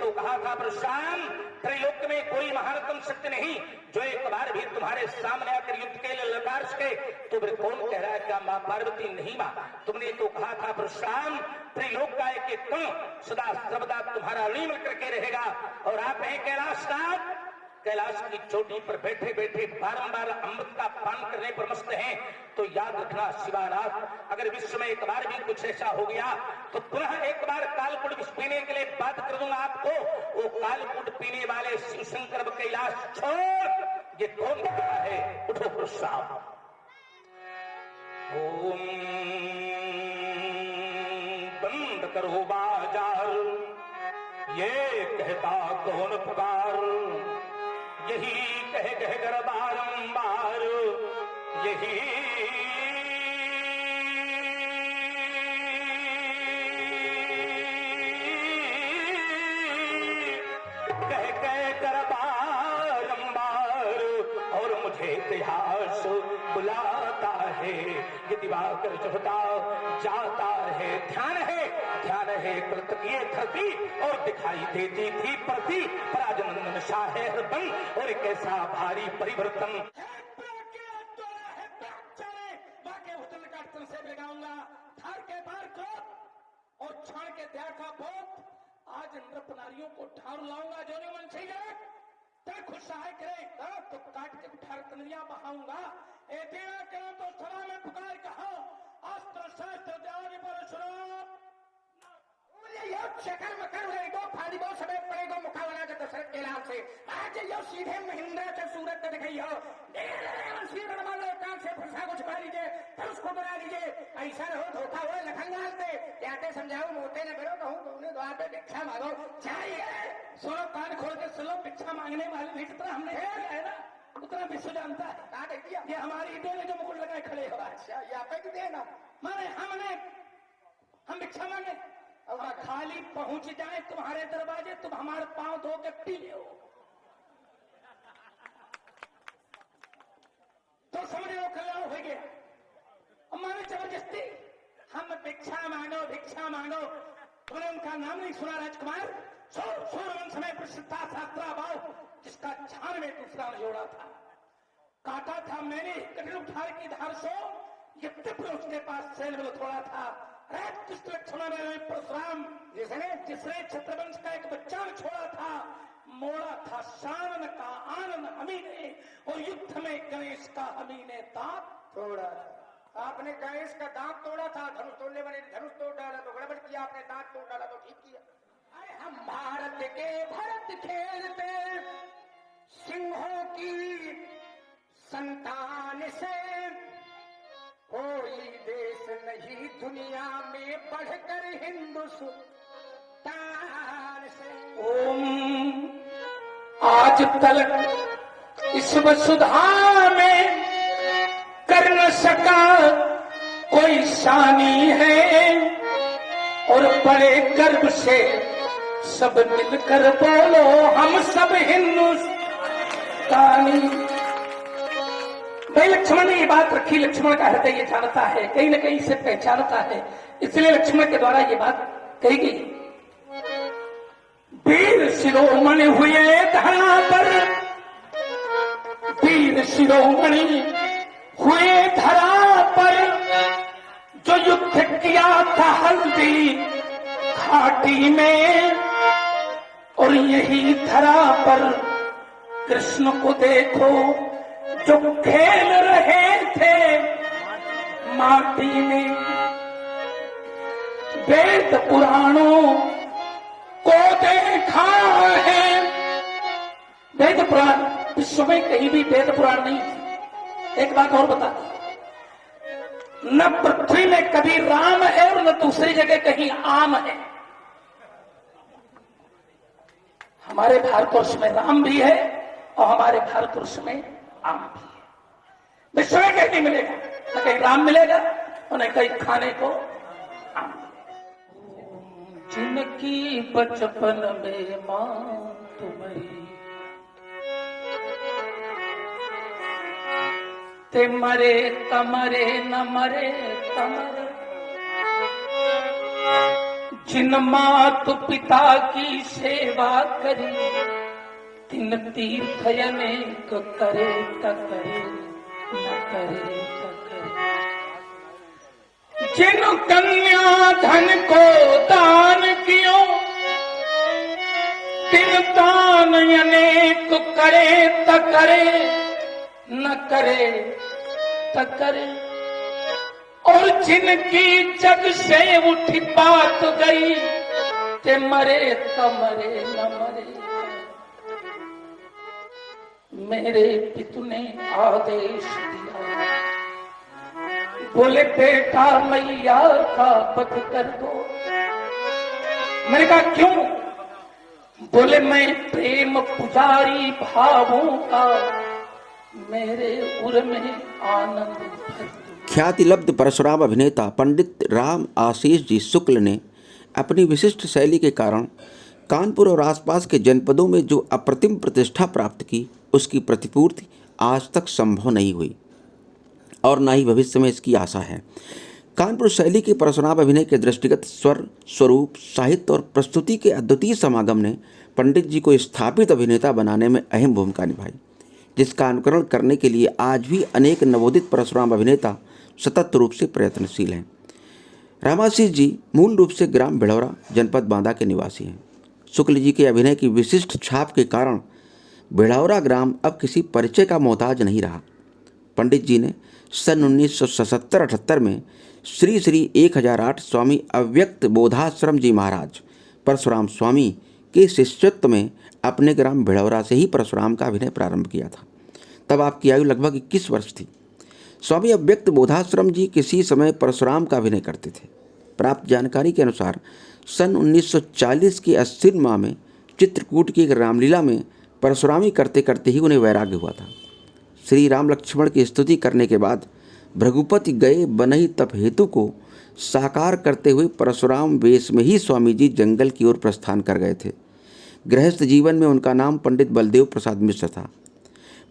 तो कहा था परशुराम, त्रैलोक्य में कोई महारथम शक्ति नहीं जो एक बार भी तुम्हारे सामने आकर युद्ध के लिए ललकार सके। तो फिर कौन कह रहा है क्या मां पार्वती नहीं मां? तुमने तो कहा था परशुराम, त्रैलोक का एक कण सदा सर्वदा तुम्हारा ऋणी मिल करके रहेगा। और आप हैं कैलाशनाथ, कैलाश की चोटी पर बैठे बैठे बारंबार अमृत का पान करने पर मस्त हैं। तो याद रखना शिवानाथ, अगर विश्व में एक बार भी कुछ ऐसा हो गया तो पुनः एक बार कालकूट विष पीने के लिए बात कर दूंगा आपको। वो कालकूट पीने वाले शिव शंकर कैलाश छोड़, ये कौन कहा है? उठो प्रसाद। ओम बंद करो बाजार, ये कहता कौन पुकार, यही कह कर बारंबार, यही कह कर बारंबार। और मुझे इतिहास बुलाता है, ये दिवाकर चढ़ता जाता है। ध्यान है कृतज्ञ धरती और दिखाई देती थी पृथ्वी, पराजनंदन शाह है हरबन और एक ऐसा भारी परिवर्तन से लगाऊंगा थार के बार को और क्षण के त्याग का बोध। आज नृप नारियों को ठार लाऊंगा जो ने मन से जाए खुद सहाय करे तो काट के ठार तनिया बहाऊंगा। ए देवा करो तो सभा में पुकार कहा, अस्त्र शस्त्र त्याग परशुराम शकल मकर रहेगो फाड़ीगो सबे पड़ेगो मुकाबला के दशरथ के नाम से। आज यो सीधे महिंद्रा से सूरत तक गई हो से फंसा को छुपा लीजिए फिर उसको बना लीजिए। ऐसा हो धोखा हुआ लखनलाल से क्या समझाओ मोटे ने करो कहूँ तुमने द्वार पे भिक्षा मांगो चाहिए। सुनो कान खोल के सुनो, भिक्षा मांगने वाले नहीं कितना हमने है ना उतना विश्व जानता है। कहा देखिए ये हमारी ईटों ने जो मुकुट लगाए खड़े हो। अच्छा यहाँ पे भी देना माने हम भिक्षा मांगे और खाली पहुंच जाए तुम्हारे दरवाजे, तुम हमारे पांव धो के पी ले तो समझ लो कल्याण हो गया। हमारे जबरदस्ती हम भिक्षा मांगो। तुमने उनका नाम नहीं सुना राजकुमार? सूर्यवंश में प्रसिद्ध था शास्त्राभाव, जिसका 96 दूसरा जोड़ा था। काटा था मैंने कठिन उठार की धार से, यद्यपि उसके पास शैल बल थोड़ा था। लक्ष्मण ने परशुराम जिसने छत्रवंश का एक बच्चा छोड़ा था, मोड़ा था शानन का आनंद हमी ने और युद्ध में गणेश का हमी ने दांत तोड़ा। आपने गणेश का दांत तोड़ा था, धनुष तोड़ने वाले धनुष तोड़ डाला तो गड़बड़ किया, आपने दांत तोड़ डाला तो ठीक किया। अरे हम भारत के भरत खेलते सिंहों की संतान से कोई देश नहीं दुनिया में बढ़कर हिंदुस्तान से। ओम आज तक इस वसुधा में कर न सका कोई शानी है और बड़े गर्व से सब मिलकर बोलो हम सब हिंदुस्तानी। भाई लक्ष्मण ने ये बात रखी, लक्ष्मण का हृदय ये जानता है, कहीं न कहीं से पहचानता है, इसलिए लक्ष्मण के द्वारा ये बात कही गई। वीर शिरोमणि हुए धरा पर, वीर शिरोमणि हुए धरा पर, जो युद्ध किया था हल्दी घाटी में, और यही धरा पर कृष्ण को देखो जो खेल रहे थे माटी में। वेद पुराणों को देखा है, वेद पुराण विश्व में कहीं भी वेद पुराण नहीं है। एक बात और बता, न पृथ्वी में कभी राम है और न दूसरी जगह कहीं आम है। हमारे भारतवर्ष में राम भी है और हमारे भारतवर्ष में आम भी है। विश्व में कहीं नहीं मिलेगा, न कहीं राम मिलेगा और न कहीं खाने को आम। जिनकी बचपन में मां तुम्हारी ते मरे तमरे न मरे तमरे, जिन मात पिता की सेवा करी, तिन तीर्थ अनेक करे त करे, न करे त करे। जिन कन्या धन को दान कियो, तिन दान अनेक करे त करे, न करे त करे। और जिनकी जग से उठी बात गई, ते मरे त मरे न मरे। मेरे पितु ने आदेश दिया, बोले बेटा मैया का वध कर दो। मैंने कहा क्यों? बोले मैं प्रेम पुजारी भावों का, मेरे उर में आनंद भर दो। ख्यातिलब्ध परशुराम अभिनेता पंडित राम आशीष जी शुक्ल ने अपनी विशिष्ट शैली के कारण कानपुर और आसपास के जनपदों में जो अप्रतिम प्रतिष्ठा प्राप्त की, उसकी प्रतिपूर्ति आज तक संभव नहीं हुई और न ही भविष्य में इसकी आशा है। कानपुर शैली के परशुराम अभिनय के दृष्टिगत स्वर, स्वरूप, साहित्य और प्रस्तुति के अद्वितीय समागम ने पंडित जी को स्थापित अभिनेता बनाने में अहम भूमिका निभाई, जिसका अनुकरण करने के लिए आज भी अनेक नवोदित परशुराम अभिनेता सतत रूप से प्रयत्नशील हैं। रामाशीष जी मूल रूप से ग्राम भिड़ौरा, जनपद बांदा के निवासी हैं। शुक्ल जी के अभिनय की विशिष्ट छाप के कारण भिड़ौरा ग्राम अब किसी परिचय का मोहताज नहीं रहा। पंडित जी ने सन 1977-78 में श्री श्री 1008 स्वामी अव्यक्त बोधाश्रम जी महाराज परशुराम स्वामी के शिष्यत्व में अपने ग्राम भिड़ौरा से ही परशुराम का अभिनय प्रारंभ किया था। तब आपकी आयु लगभग 21 वर्ष थी। स्वामी अव्यक्त बोधाश्रम जी किसी समय परशुराम का अभिनय करते थे। प्राप्त जानकारी के अनुसार सन 1940 के अश्विन माह में चित्रकूट की एक रामलीला में परशुरामी करते करते ही उन्हें वैराग्य हुआ था। श्री राम लक्ष्मण की स्तुति करने के बाद भृगुपति गए बनहि तप हेतु को साकार करते हुए परशुराम वेश में ही स्वामी जी जंगल की ओर प्रस्थान कर गए थे। गृहस्थ जीवन में उनका नाम पंडित बलदेव प्रसाद मिश्र था।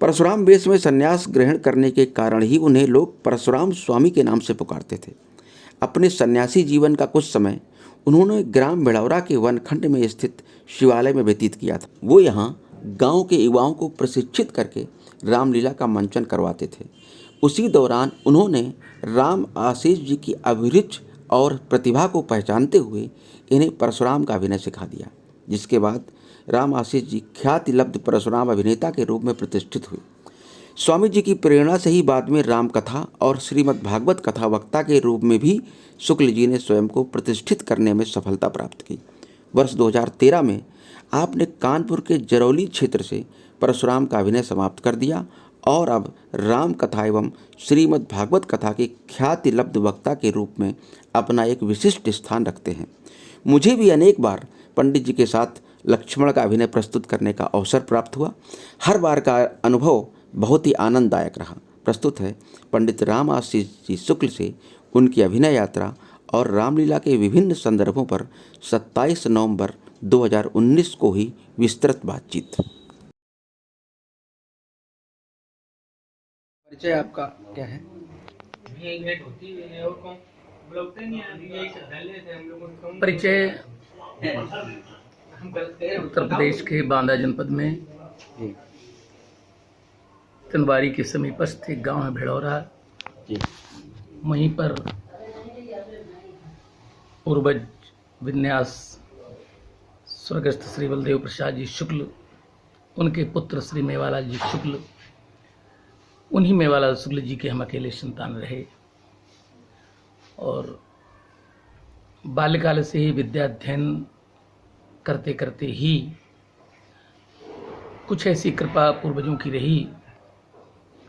परशुराम वेश में संन्यास ग्रहण करने के कारण ही उन्हें लोग परशुराम स्वामी के नाम से पुकारते थे। अपने सन्यासी जीवन का कुछ समय उन्होंने ग्राम भिड़ौरा के वनखंड में स्थित शिवालय में व्यतीत किया था। वो यहाँ गांव के युवाओं को प्रशिक्षित करके रामलीला का मंचन करवाते थे। उसी दौरान उन्होंने राम आशीष जी की अभिरुचि और प्रतिभा को पहचानते हुए इन्हें परशुराम का अभिनय सिखा दिया, जिसके बाद राम आशीष जी ख्यातिलब्ध परशुराम अभिनेता के रूप में प्रतिष्ठित हुए। स्वामी जी की प्रेरणा से ही बाद में राम कथा और श्रीमद् भागवत कथा वक्ता के रूप में भी शुक्ल जी ने स्वयं को प्रतिष्ठित करने में सफलता प्राप्त की। वर्ष 2013 में आपने कानपुर के जरौली क्षेत्र से परशुराम का अभिनय समाप्त कर दिया और अब राम कथा एवं श्रीमद् भागवत कथा के ख्यातिलब्ध वक्ता के रूप में अपना एक विशिष्ट स्थान रखते हैं। मुझे भी अनेक बार पंडित जी के साथ लक्ष्मण का अभिनय प्रस्तुत करने का अवसर प्राप्त हुआ। हर बार का अनुभव बहुत ही आनंददायक रहा। प्रस्तुत है पंडित राम आशीष जी शुक्ल से उनकी अभिनय यात्रा और रामलीला के विभिन्न संदर्भों पर 27 नवंबर 2019 को ही विस्तृत बातचीत। परिचय आपका क्या है? परिचय उत्तर प्रदेश के बांदा जनपद में तनवारी के समीपस्थ एक गांव है भिड़ौरा। वहीं पर पूर्वज विन्यास स्वर्गस्थ श्री बलदेव प्रसाद जी शुक्ल, उनके पुत्र श्री मेवालाल जी शुक्ल, उन्हीं मेवालाल शुक्ल जी के हम अकेले संतान रहे और बाल्यकाल से ही विद्या अध्ययन करते करते ही कुछ ऐसी कृपा पूर्वजों की रही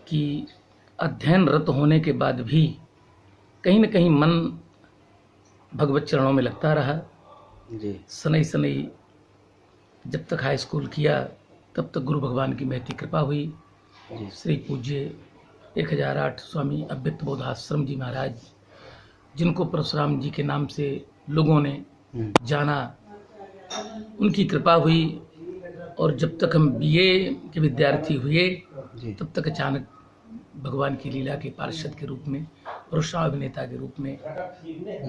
कि अध्ययनरत होने के बाद भी कहीं न कहीं मन भगवत चरणों में लगता रहा जी। सनई सनई जब तक हाई स्कूल किया तब तक गुरु भगवान की महती कृपा हुई। श्री पूज्य 1008 स्वामी अव्यक्त बोधाश्रम जी महाराज, जिनको परशुराम जी के नाम से लोगों ने जाना, उनकी कृपा हुई। और जब तक हम बीए के विद्यार्थी हुए तब तक अचानक भगवान की लीला के पार्षद के रूप में, परशुराम अभिनेता के रूप में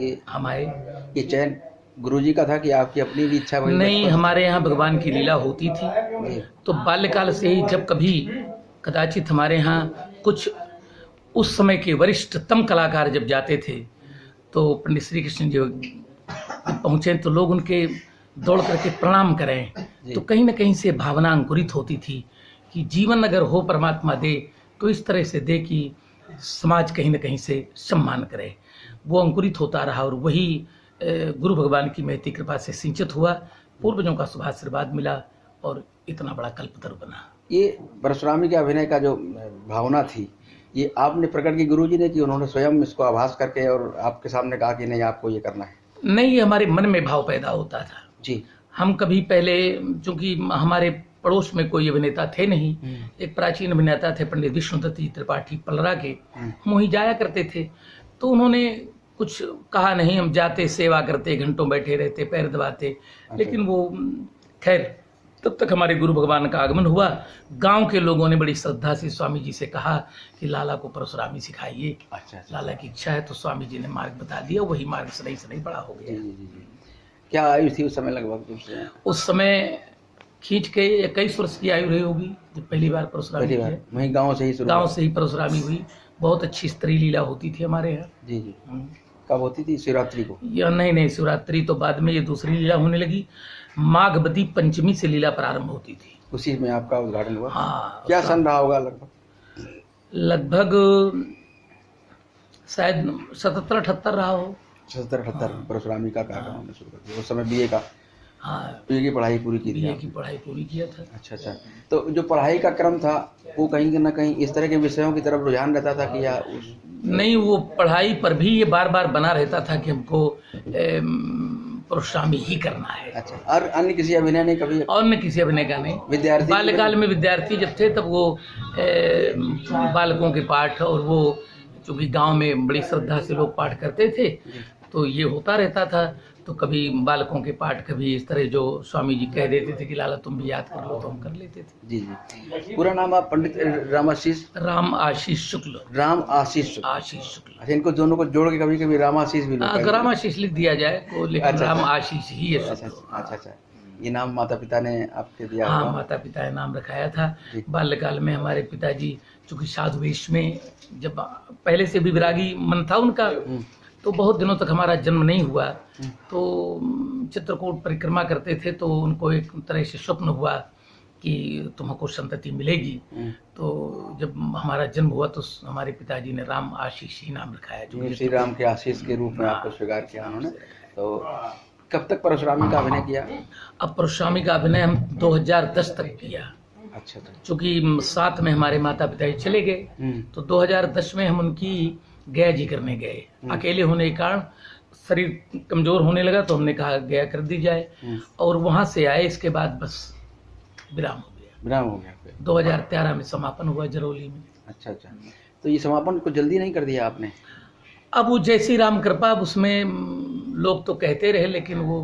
ये हम आए। ये चयन गुरुजी का था कि आपकी अपनी भी इच्छा हुई? नहीं, हमारे यहाँ भगवान की लीला होती थी, जी। तो बाल्यकाल से ही जब कभी कदाचित हमारे यहाँ कुछ उस समय के वरिष्ठतम कलाकार जब जाते थे तो पंडित श्री कृष्ण जी पहुँचे तो लोग उनके दौड़ करके प्रणाम करें, तो कहीं ना कहीं से भावना अंकुरित होती थी कि जीवन अगर हो परमात्मा दे तो इस तरह से दे कि समाज कहीं ना कहीं से सम्मान करे। वो अंकुरित होता रहा और वही गुरु भगवान की महती कृपा से सिंचित हुआ, पूर्वजों का शुभाशीर्वाद मिला और इतना बड़ा कल्पतरु बना। ये परशुरामी के अभिनय का जो भावना थी, ये आपने प्रकट की गुरुजी ने, कि उन्होंने स्वयं इसको आभास करके और आपके सामने कहा कि नहीं आपको ये करना है? नहीं, ये हमारे मन में भाव पैदा होता था जी। हम कभी पहले, चूंकि हमारे पड़ोस में कोई अभिनेता थे नहीं, एक प्राचीन अभिनेता थे पंडित विष्णुदत्त जी त्रिपाठी पलरा के, हम वहीं जाया करते थे, तो उन्होंने कुछ कहा नहीं, हम जाते सेवा करते, घंटों बैठे रहते, पैर दबाते, लेकिन वो खैर तब तक हमारे गुरु भगवान का आगमन हुआ। गांव के लोगों ने बड़ी श्रद्धा से स्वामी जी से कहा कि लाला को परशुरामी सिखाइए। अच्छा। लाला की इच्छा है, तो स्वामी जी ने मार्ग बता दिया, वही मार्ग सनई बड़ा हो गया। जी। क्या आयु थी उस समय लगभग? उस समय खींच के 21 वर्ष की आयु रही होगी जब पहली बार परशुरामी पहली बार वहीं गांव से ही शुरू? गांव से ही परशुरामी हुई। बहुत अच्छी स्त्री लीला होती थी हमारे यहाँ। जी। कब होती थी? शिवरात्रि को? या नहीं, शिवरात्रि तो बाद में, ये दूसरी लीला होने लगी। माघबती पंचमी से लीला प्रारंभ होती थी, उसी में आपका उद्घाटन हुआ? हाँ। क्या सन रहा होगा लगभग शायद 77-78 रहा हो। 77-78 परशुरामी का कार्यक्रम हमने शुरू कर दिया। उस समय बीए का? हाँ, बीए की पढ़ाई पूरी की थी? बीए की पढ़ाई पूरी किया था। अच्छा। तो जो पढ़ाई का क्रम था वो कहीं ना कहीं इस तरह के विषयों की तरफ रुझान रहता था कि या नहीं, वो पढ़ाई पर भी ये बार बार बना रहता था कि हमको परशुरामी ही करना है। अच्छा। और अन्य किसी अभिनय ने कभी? और न किसी अभिनय का नहीं। विद्यार्थी बाल्यकाल में विद्यार्थी जब थे तब वो बालकों के पाठ, और वो चूंकि गांव में बड़ी श्रद्धा से लोग पाठ करते थे तो ये होता रहता था। तो कभी बालकों के पाठ, कभी इस तरह जो स्वामी जी कह देते थे कि लाला तुम भी याद कर लो, तो हम कर लेते थे। जी। पूरा नाम आप पंडित राम आशीष शुक्ल? राम आशीष शुक्ल। अच्छा, इनको दोनों को जोड़ के कभी कभी राम आशीष भी? राम आशीष लिख दिया जाए तो, लेकिन राम आशीष ही है। अच्छा। ये नाम माता पिता ने आपके दिया? हाँ, माता पिता ने नाम रखाया था। बाल्यकाल में हमारे पिताजी चूंकि साधु वेश में, जब पहले से भी विरागी मन था उनका, तो बहुत दिनों तक हमारा जन्म नहीं हुआ, तो चित्रकूट परिक्रमा करते थे, तो उनको एक तरह से स्वप्न हुआ कि तुमको संतति मिलेगी। तो जब हमारा जन्म हुआ तो हमारे पिताजी ने राम आशीष ही नाम रखाया, जो श्री राम के आशीष के रूप में आपको स्वीकार किया उन्होंने। तो कब तक परशुरामी का अभिनय किया? अब परशुरामी का अभिनय हम 2010 तक किया। अच्छा। चूंकि साथ में हमारे माता पिता चले गए, तो 2010 में हम उनकी गया जी करने गए। अकेले होने के कारण शरीर कमजोर होने लगा, तो हमने कहा गया कर दी जाए, और वहां से आए। इसके बाद बस विराम हो गया। 2013 में समापन हुआ जरौली में। अच्छा। तो ये समापन को जल्दी नहीं कर दिया आपने? अब वो जैसी राम कृपा, उसमें लोग तो कहते रहे, लेकिन वो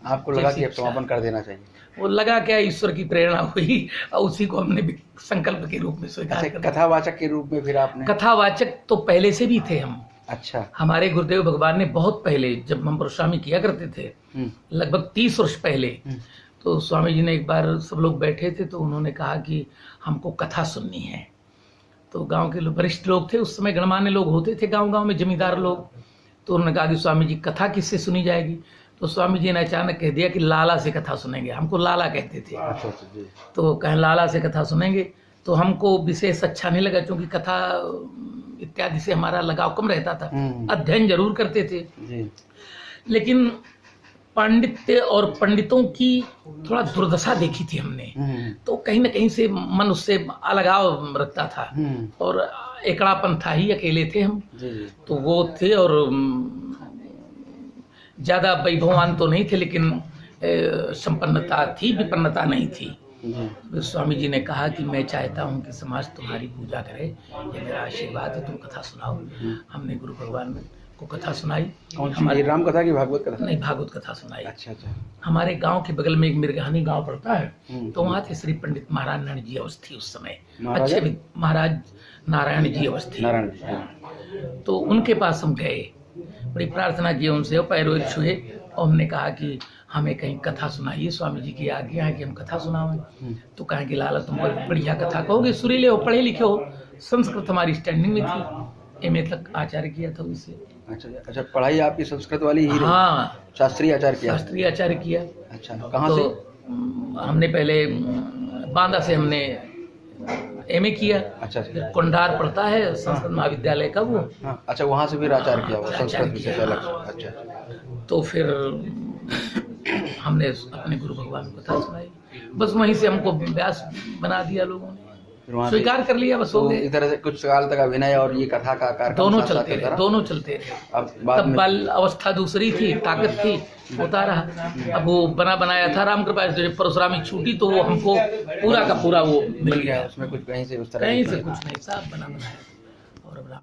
आपको लगा कि अब समापन कर देना चाहिए? वो लगा क्या, ईश्वर की प्रेरणा हुई और उसी को हमने भी संकल्प के रूप में स्वीकार कर। कथावाचक के रूप में फिर आपने? कथावाचक तो पहले से भी थे हम। अच्छा। हमारे गुरुदेव भगवान ने बहुत पहले, जब हम परशुरामी किया करते थे, लगभग 30 वर्ष पहले, तो स्वामी जी ने एक बार, सब लोग बैठे थे, तो उन्होंने कहा कि हमको कथा सुननी है। तो गांव के वरिष्ठ लोग थे, उस समय गणमान्य लोग होते थे गांव में, जमींदार लोग, तो उन्होंने कहा कि स्वामी जी कथा किससे सुनी जाएगी? तो स्वामी जी ने अचानक कह दिया कि लाला से कथा सुनेंगे। हमको लाला कहते थे। अच्छा। तो कहें लाला से कथा सुनेंगे, तो हमको विशेष अच्छा नहीं लगा, क्योंकि कथा इत्यादि से हमारा लगाव कम रहता था। अध्ययन जरूर करते थे, लेकिन पांडित्य और पंडितों की थोड़ा दुर्दशा देखी थी हमने, तो कहीं ना कहीं से मन उससे अलगाव रखता था, और एकड़ापन था ही, अकेले थे हम। तो वो थे, और ज्यादा वैभवान तो नहीं थे, लेकिन संपन्नता थी, विपन्नता नहीं थी। स्वामी जी ने कहा कि मैं चाहता हूं कि समाज तुम्हारी पूजा करे, ये मेरा आशीर्वाद है, तुम कथा सुनाओ। हमने गुरु भगवान को कथा सुनाई। हमारी राम कथा की भागवत कथा? नहीं, भागवत कथा सुनाई। अच्छा। हमारे गांव के बगल में एक मिर्गहानी गांव पड़ता है, तो वहाँ थे श्री पंडित महाराज जी अवस्थी उस समय, अच्छे महाराज नारायण जी अवस्थी। तो उनके पास हम गए, बड़ी प्रार्थना की उनसे, पैरों छुए, और हमने कहा कि हमें कहीं कथा सुनाइए, स्वामी जी की आज्ञा है कि हम कथा सुनावें। तो कहें कि लाला तुम बड़ी बढ़िया कथा कहोगे, सुरीले हो, पढ़े लिखे हो, संस्कृत हमारी स्टैंडिंग में थी, एमए तक आचार्य किया था उससे। अच्छा अच्छा, पढ़ाई आपकी संस्कृत वाली ही रही? हाँ, शास्त्रीय आचार्य किया? शास्त्रीय आचार्य किया। अच्छा, कहाँ तो से? हमने पहले बांदा से हमने एमए किया। अच्छा फिर कोंडार पढ़ता है संस्कृत महाविद्यालय का वो। हाँ, अच्छा, वहाँ से फिर आचार्य किया वो आचार्य संस्कृत विषय किया। से अलग? अच्छा, तो फिर हमने अपने गुरु भगवान को कथा सुनाई, बस वहीं से हमको व्यास बना दिया लोगों ने, फिर वहाँ से स्वीकार कर लिया, बस हो तो गए। इस तरह से कुछ साल तक अभिनय और ये कथा का कार्यक्रम दोनों साथ साथ चलते चलता रहे, रहा? दोनों चलते रहे। अब बाद तब में बाल अवस्था दूसरी थी, ताकत थी, होता रहा। अब वो बना बनाया था राम कृपा से, परशुरामी छूटी तो वो हमको पूरा का पूरा वो मिल गया। उसमें कुछ कहीं से उस तरह कहीं की- से कुछ नहीं, साफ बना बनाया। और अब